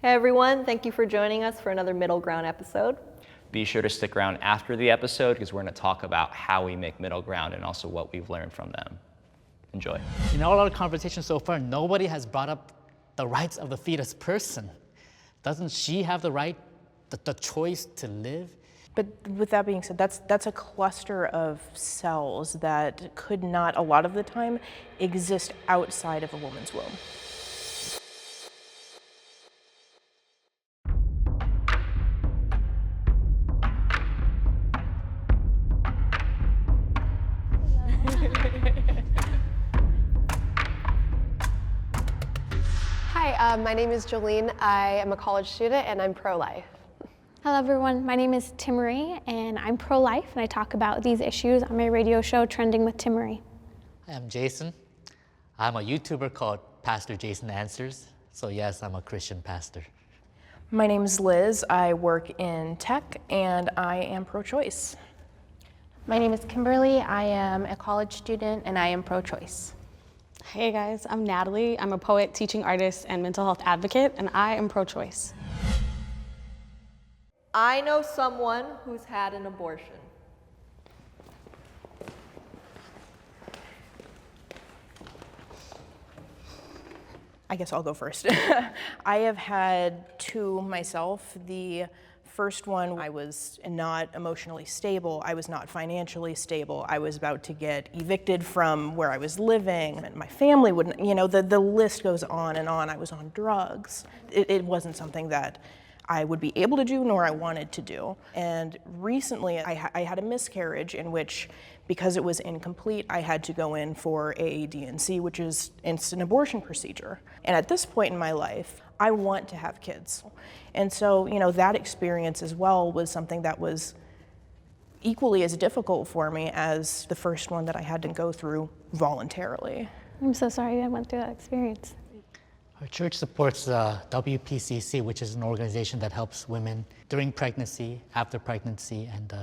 Hey everyone, thank you for joining us for another Middle Ground episode. Be sure to stick around after the episode because we're going to talk about how we make middle ground and also what we've learned from them. Enjoy. In all our conversations so far, nobody has brought up the rights of the fetus person. Doesn't she have the right, the choice to live? But with that being said, that's a cluster of cells that could not, a lot of the time, exist outside of a woman's womb. Hi, my name is Jolene. I am a college student and I'm pro-life. Hello everyone, my name is Timmerie and I'm pro-life and I talk about these issues on my radio show Trending with Timmerie. Hi, I'm Jason. I'm a YouTuber called Pastor Jason Answers. So yes, I'm a Christian pastor. My name is Liz. I work in tech and I am pro-choice. My name is Kimberly. I am a college student and I am pro-choice. Hey guys, I'm Natalie. I'm a poet, teaching artist, and mental health advocate, and I am pro-choice. I know someone who's had an abortion. I guess I'll go first. I have had two myself. The first one, I was not emotionally stable. I was not financially stable. I was about to get evicted from where I was living, and my family wouldn't, the list goes on and on. I was on drugs. It wasn't something that I would be able to do, nor I wanted to do. And recently, I had a miscarriage in which, because it was incomplete, I had to go in for AAD&C, which is instant abortion procedure. And at this point in my life, I want to have kids. And so, that experience as well was something that was equally as difficult for me as the first one that I had to go through voluntarily. I'm so sorry I went through that experience. Our church supports WPCC, which is an organization that helps women during pregnancy, after pregnancy, and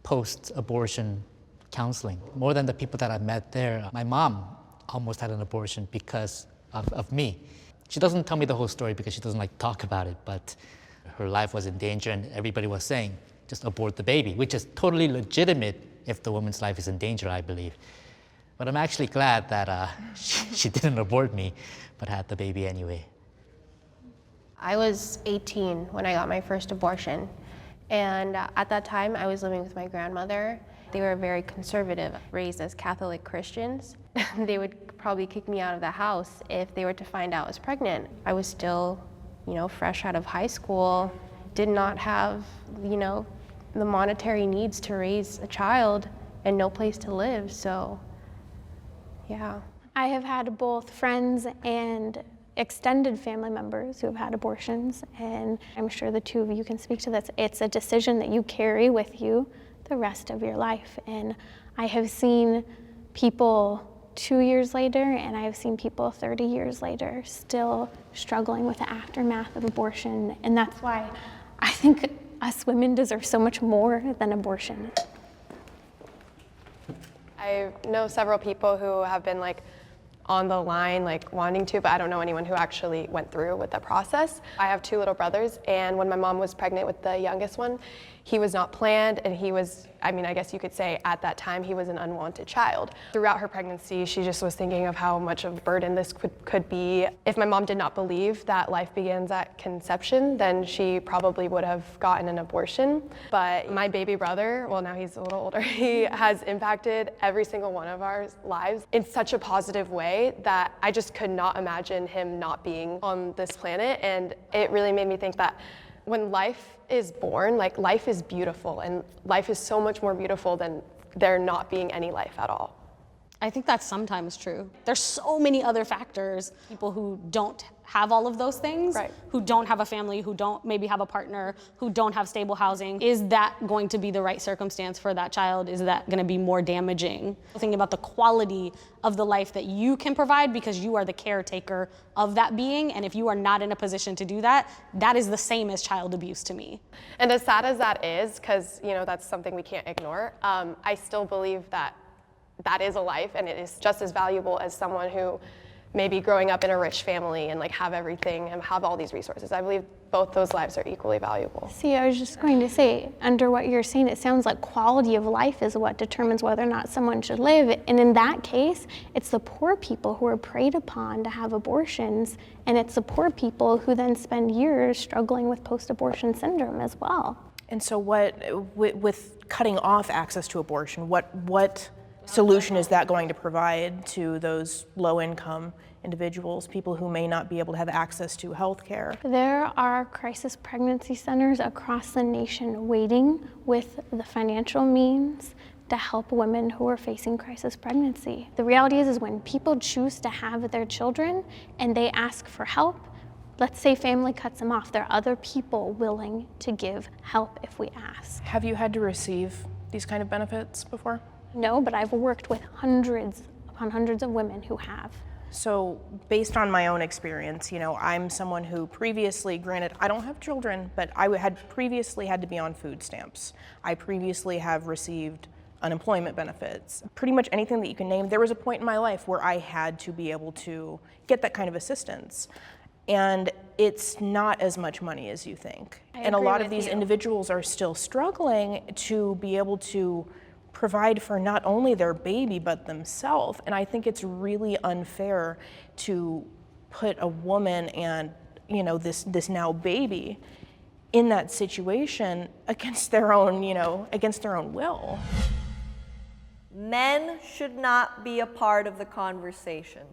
post-abortion counseling. More than the people that I've met there, my mom almost had an abortion because of me. She doesn't tell me the whole story because she doesn't like to talk about it, but her life was in danger and everybody was saying, just abort the baby, which is totally legitimate if the woman's life is in danger, I believe. But I'm actually glad that she didn't abort me, but had the baby anyway. I was 18 when I got my first abortion. And at that time, I was living with my grandmother. They were very conservative, raised as Catholic Christians. They would probably kick me out of the house if they were to find out I was pregnant. I was still, fresh out of high school, did not have, the monetary needs to raise a child and no place to live, so, yeah. I have had both friends and extended family members who have had abortions, and I'm sure the two of you can speak to this. It's a decision that you carry with you the rest of your life. And I have seen people 2 years later, and I have seen people 30 years later still struggling with the aftermath of abortion. And that's why I think us women deserve so much more than abortion. I know several people who have been on the line, wanting to, but I don't know anyone who actually went through with the process. I have two little brothers, and when my mom was pregnant with the youngest one, he was not planned, and he was, I guess you could say at that time, he was an unwanted child. Throughout her pregnancy, she just was thinking of how much of a burden this could be. If my mom did not believe that life begins at conception, then she probably would have gotten an abortion. But my baby brother, well, now he's a little older, he has impacted every single one of our lives in such a positive way that I just could not imagine him not being on this planet. And it really made me think that when life is born, life is beautiful, and life is so much more beautiful than there not being any life at all. I think that's sometimes true. There's so many other factors. People who don't have all of those things, right, who don't have a family, who don't maybe have a partner, who don't have stable housing. Is that going to be the right circumstance for that child? Is that going to be more damaging? Thinking about the quality of the life that you can provide because you are the caretaker of that being. And if you are not in a position to do that, that is the same as child abuse to me. And as sad as that is, because that's something we can't ignore, I still believe that that is a life, and it is just as valuable as someone who maybe growing up in a rich family and like have everything and have all these resources. I believe both those lives are equally valuable. See, I was just going to say, under what you're saying, it sounds like quality of life is what determines whether or not someone should live. And in that case, it's the poor people who are preyed upon to have abortions, and it's the poor people who then spend years struggling with post-abortion syndrome as well. And so with cutting off access to abortion, what solution is that going to provide to those low-income individuals, people who may not be able to have access to health care? There are crisis pregnancy centers across the nation waiting with the financial means to help women who are facing crisis pregnancy. The reality is when people choose to have their children and they ask for help, let's say family cuts them off, there are other people willing to give help if we ask. Have you had to receive these kind of benefits before? No, but I've worked with hundreds upon hundreds of women who have. So based on my own experience, I'm someone who previously, granted, I don't have children, but I had previously had to be on food stamps. I previously have received unemployment benefits. Pretty much anything that you can name. There was a point in my life where I had to be able to get that kind of assistance. And it's not as much money as you think. And a lot of these individuals are still struggling to be able to provide for not only their baby but themselves. And I think it's really unfair to put a woman and this now baby in that situation against their own will. Men should not be a part of the conversation.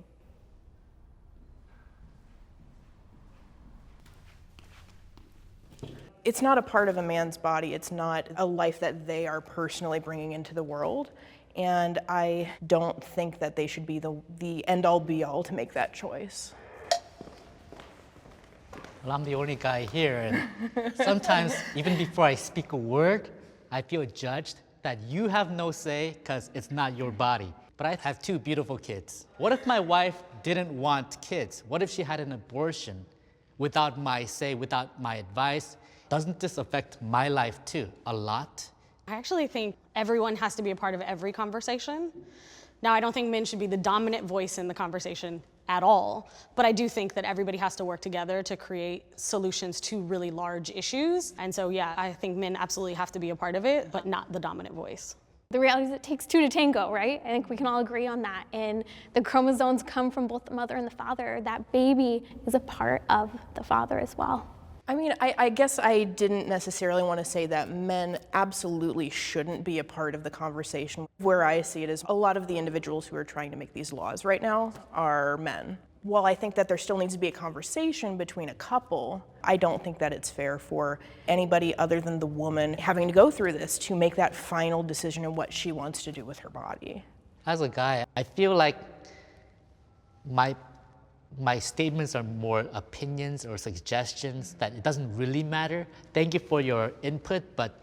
It's not a part of a man's body. It's not a life that they are personally bringing into the world. And I don't think that they should be the end-all be-all to make that choice. Well, I'm the only guy here, and sometimes, even before I speak a word, I feel judged that you have no say because it's not your body. But I have 2 beautiful kids. What if my wife didn't want kids? What if she had an abortion without my say, without my advice? Doesn't this affect my life too, a lot? I actually think everyone has to be a part of every conversation. Now, I don't think men should be the dominant voice in the conversation at all, but I do think that everybody has to work together to create solutions to really large issues. And so, yeah, I think men absolutely have to be a part of it, but not the dominant voice. The reality is it takes 2 to tango, right? I think we can all agree on that. And the chromosomes come from both the mother and the father. That baby is a part of the father as well. I mean, I guess I didn't necessarily want to say that men absolutely shouldn't be a part of the conversation. Where I see it is a lot of the individuals who are trying to make these laws right now are men. While I think that there still needs to be a conversation between a couple, I don't think that it's fair for anybody other than the woman having to go through this to make that final decision on what she wants to do with her body. As a guy, I feel like my statements are more opinions or suggestions, that it doesn't really matter. Thank you for your input, but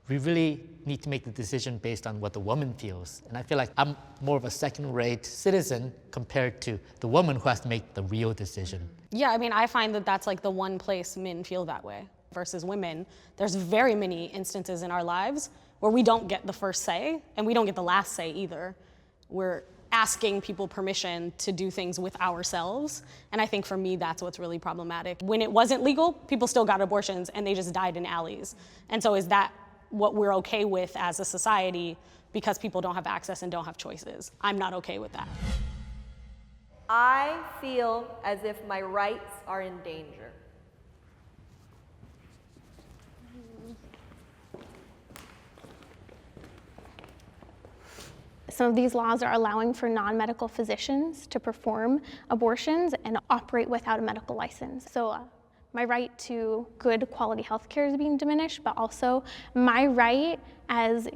we really need to make the decision based on what the woman feels. And I feel like I'm more of a second-rate citizen compared to the woman who has to make the real decision. Yeah, I mean, I find that that's like the one place men feel that way versus women. There's very many instances in our lives where we don't get the first say, and we don't get the last say either. We're asking people permission to do things with ourselves. And I think for me, that's what's really problematic. When it wasn't legal, people still got abortions and they just died in alleys. And so is that what we're okay with as a society because people don't have access and don't have choices? I'm not okay with that. I feel as if my rights are in danger. Some of these laws are allowing for non-medical physicians to perform abortions and operate without a medical license. So my right to good quality health care is being diminished, but also my right as,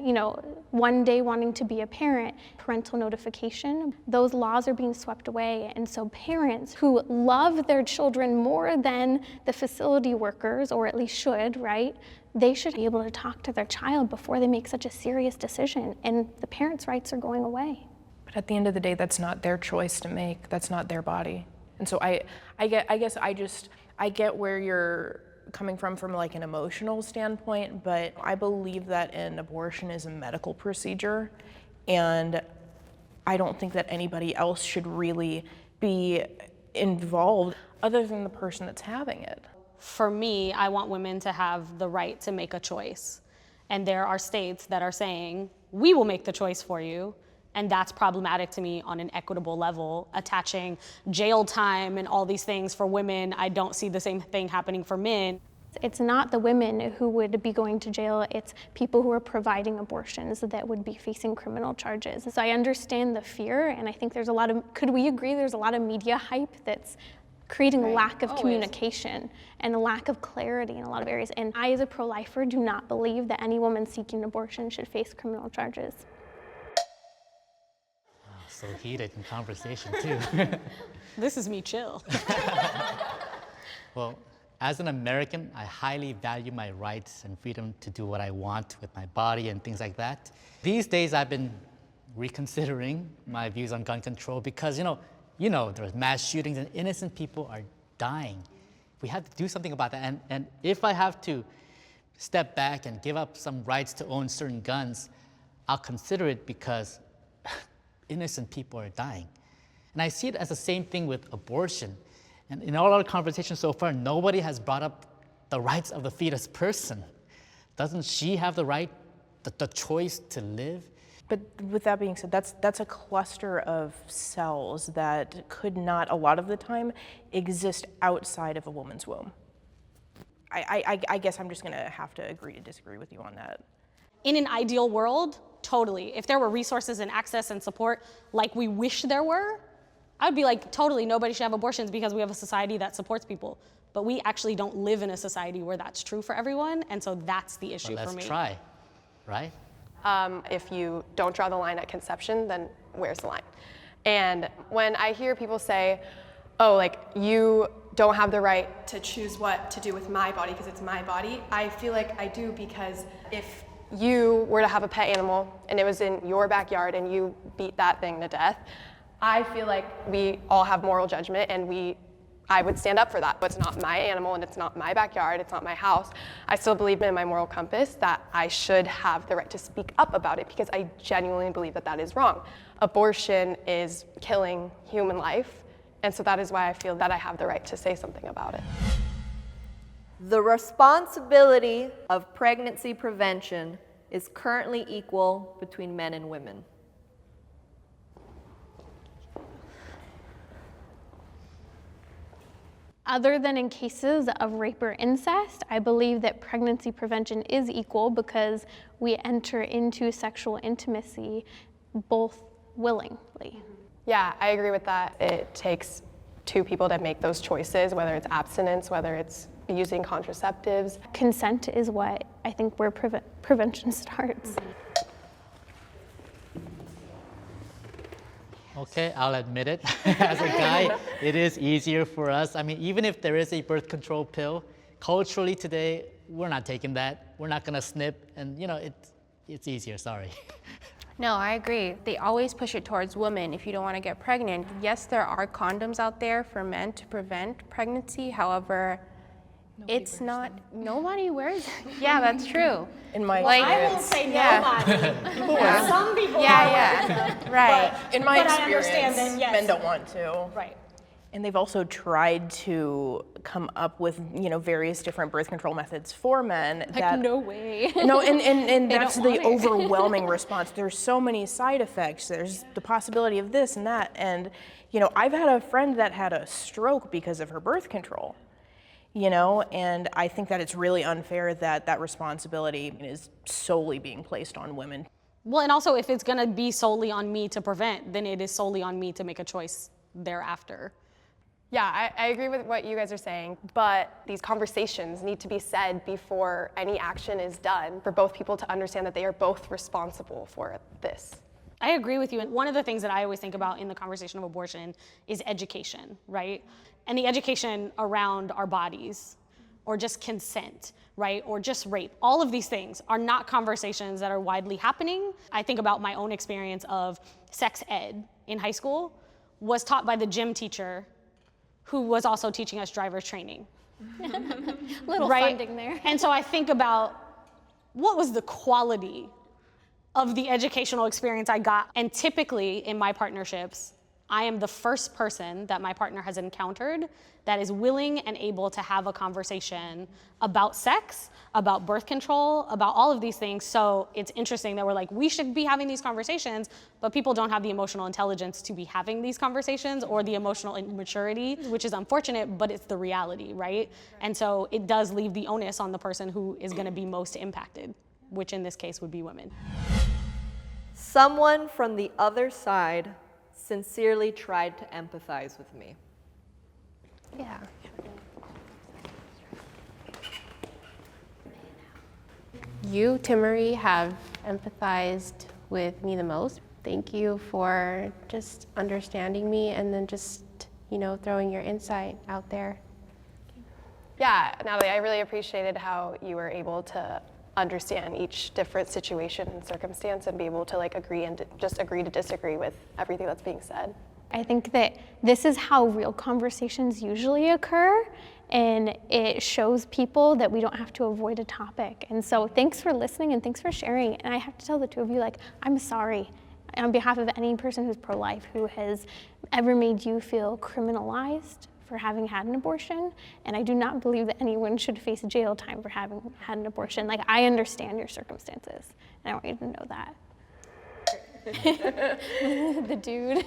one day wanting to be a parent, parental notification, those laws are being swept away. And so parents who love their children more than the facility workers, or at least should, right? They should be able to talk to their child before they make such a serious decision, and the parents' rights are going away. But at the end of the day, that's not their choice to make. That's not their body. And so I get where you're coming from like an emotional standpoint, but I believe that an abortion is a medical procedure, and I don't think that anybody else should really be involved other than the person that's having it. For me, I want women to have the right to make a choice. And there are states that are saying, we will make the choice for you. And that's problematic to me on an equitable level. Attaching jail time and all these things for women, I don't see the same thing happening for men. It's not the women who would be going to jail, it's people who are providing abortions that would be facing criminal charges. So I understand the fear, and I think there's a lot of, could we agree there's a lot of media hype that's creating a lack of communication and a lack of clarity in a lot of areas. And I, as a pro-lifer, do not believe that any woman seeking abortion should face criminal charges. So heated in conversation too. This is me chill. Well, as an American, I highly value my rights and freedom to do what I want with my body and things like that. These days, I've been reconsidering my views on gun control because, you know, there's mass shootings and innocent people are dying. We have to do something about that. And if I have to step back and give up some rights to own certain guns, I'll consider it because innocent people are dying. And I see it as the same thing with abortion. And in all our conversations so far, nobody has brought up the rights of the fetus person. Doesn't she have the right, the choice to live? But with that being said, that's a cluster of cells that could not, a lot of the time, exist outside of a woman's womb. I guess I'm just gonna have to agree to disagree with you on that. In an ideal world, totally. If there were resources and access and support like we wish there were, I would be like, totally, nobody should have abortions because we have a society that supports people. But we actually don't live in a society where that's true for everyone, and so that's the issue for me. Let's try, right? If you don't draw the line at conception, then where's the line? And when I hear people say, oh, like, you don't have the right to choose what to do with my body because it's my body, I feel like I do, because if you were to have a pet animal and it was in your backyard and you beat that thing to death, I feel like we all have moral judgment, and I would stand up for that. But it's not my animal and it's not my backyard, it's not my house. I still believe in my moral compass that I should have the right to speak up about it because I genuinely believe that that is wrong. Abortion is killing human life, and so that is why I feel that I have the right to say something about it. The responsibility of pregnancy prevention is currently equal between men and women. Other than in cases of rape or incest, I believe that pregnancy prevention is equal because we enter into sexual intimacy both willingly. Yeah, I agree with that. It takes two people to make those choices, whether it's abstinence, whether it's using contraceptives. Consent is what I think where prevention starts. Okay, I'll admit it. As a guy, it is easier for us. I mean, even if there is a birth control pill, culturally today, we're not taking that. We're not gonna snip, and it's easier, sorry. No, I agree. They always push it towards women if you don't want to get pregnant. Yes, there are condoms out there for men to prevent pregnancy. However, it's not, nobody wears. Yeah, that's true. In my I won't say nobody. Some people Yeah, right. in my but I experience, understand that, yes. men don't want to. Right. And they've also tried to come up with, various different birth control methods for men. Like, no way. No, and that's don't the want it. overwhelming response. There's so many side effects. There's the possibility of this and that. And, I've had a friend that had a stroke because of her birth control. And I think that it's really unfair that that responsibility is solely being placed on women. Well, and also if it's gonna be solely on me to prevent, then it is solely on me to make a choice thereafter. Yeah, I agree with what you guys are saying, but these conversations need to be said before any action is done for both people to understand that they are both responsible for this. I agree with you. And one of the things that I always think about in the conversation of abortion is education, right? And the education around our bodies, or just consent, right? Or just rape. All of these things are not conversations that are widely happening. I think about my own experience of sex ed in high school was taught by the gym teacher who was also teaching us driver's training. Little right? funding there. And so I think about what was the quality of the educational experience I got. And typically in my partnerships, I am the first person that my partner has encountered that is willing and able to have a conversation about sex, about birth control, about all of these things. So it's interesting that we're like, we should be having these conversations, but people don't have the emotional intelligence to be having these conversations or the emotional maturity, which is unfortunate, but it's the reality, right? And so it does leave the onus on the person who is gonna be most impacted, which in this case would be women. Someone from the other side sincerely tried to empathize with me. Yeah. You, Timmery, have empathized with me the most. Thank you for just understanding me and then just, throwing your insight out there. Yeah, Natalie, I really appreciated how you were able to understand each different situation and circumstance and be able to agree to disagree with everything that's being said. I think that this is how real conversations usually occur, and it shows people that we don't have to avoid a topic. And so thanks for listening and thanks for sharing. And I have to tell the two of you, I'm sorry on behalf of any person who's pro-life who has ever made you feel criminalized for having had an abortion. And I do not believe that anyone should face jail time for having had an abortion. I understand your circumstances, and I want you to know that. The dude.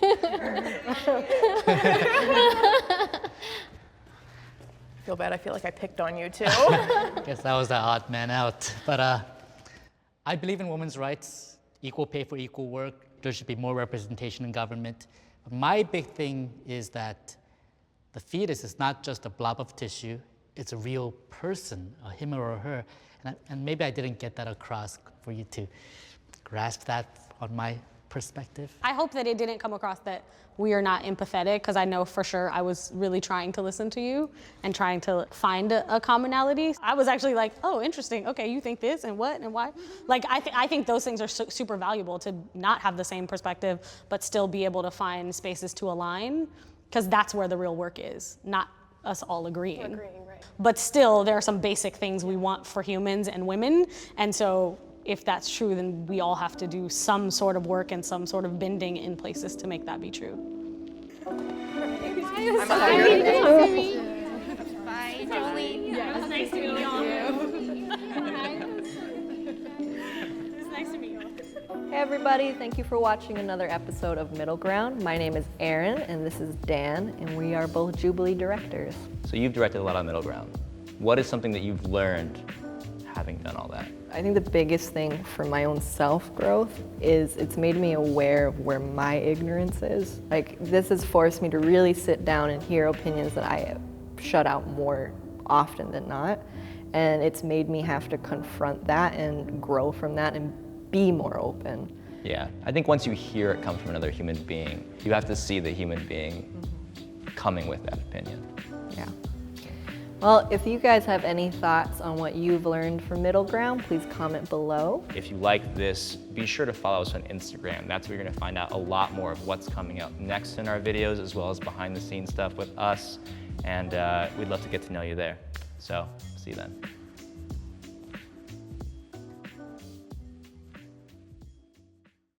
Feel bad, I feel like I picked on you too. Guess that was the odd man out. But I believe in women's rights, equal pay for equal work. There should be more representation in government. But my big thing is that the fetus is not just a blob of tissue, it's a real person, a him or a her. And maybe I didn't get that across for you to grasp that on my perspective. I hope that it didn't come across that we are not empathetic, because I know for sure I was really trying to listen to you and trying to find a commonality. I was actually like, oh, interesting. Okay, you think this and what and why? I think those things are super valuable, to not have the same perspective, but still be able to find spaces to align, because that's where the real work is, not us all agreeing. Right. But still, there are some basic things we want for humans and women, and so if that's true, then we all have to do some sort of work and some sort of bending in places to make that be true. Bye, Julie. Yeah, it was nice to meet y'all. It's nice to meet you. Hey everybody, thank you for watching another episode of Middle Ground. My name is Erin and this is Dan, and we are both Jubilee directors. So you've directed a lot on Middle Ground. What is something that you've learned having done all that? I think the biggest thing for my own self-growth is it's made me aware of where my ignorance is. This has forced me to really sit down and hear opinions that I shut out more often than not. And it's made me have to confront that and grow from that and be more open. Yeah, I think once you hear it come from another human being, you have to see the human being coming with that opinion. Yeah. Well, if you guys have any thoughts on what you've learned from Middle Ground, please comment below. If you like this, be sure to follow us on Instagram. That's where you're gonna find out a lot more of what's coming up next in our videos, as well as behind the scenes stuff with us. And we'd love to get to know you there. So, see you then.